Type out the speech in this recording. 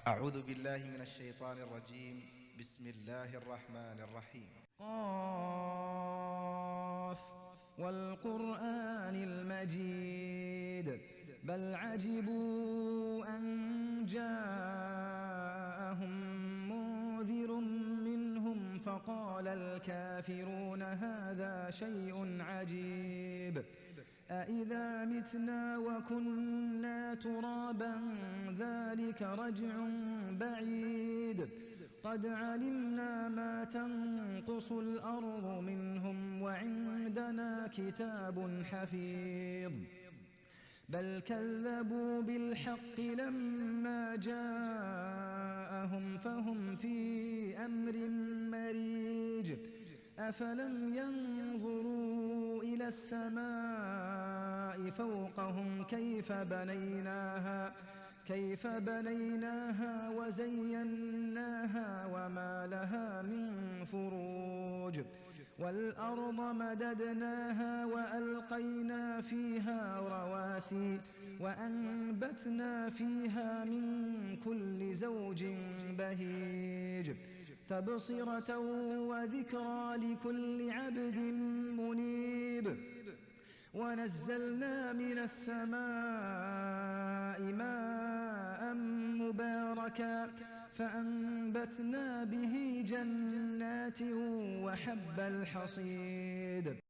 أعوذ بالله من الشيطان الرجيم. بسم الله الرحمن الرحيم. قاف والقرآن المجيد بل عجبوا أن جاءهم منذر منهم فقال الكافرون هذا شيء عجيب أإذا متنا وكنا ترابا ذلك رجع بعيد قد علمنا ما تنقص الأرض منهم وعندنا كتاب حفيظ بل كذبوا بالحق لما جاءهم فهم في أمر مريج أفلم ينظروا إلى السماء فوقهم كيف بنيناها وزيناها وما لها من فروج والأرض مددناها وألقينا فيها رواسي وأنبتنا فيها من كل زوج بهيج تبصرة وذكرى لكل عبد منيب ونزلنا من السماء ماء مباركا فأنبتنا به جنات وحب الحصيد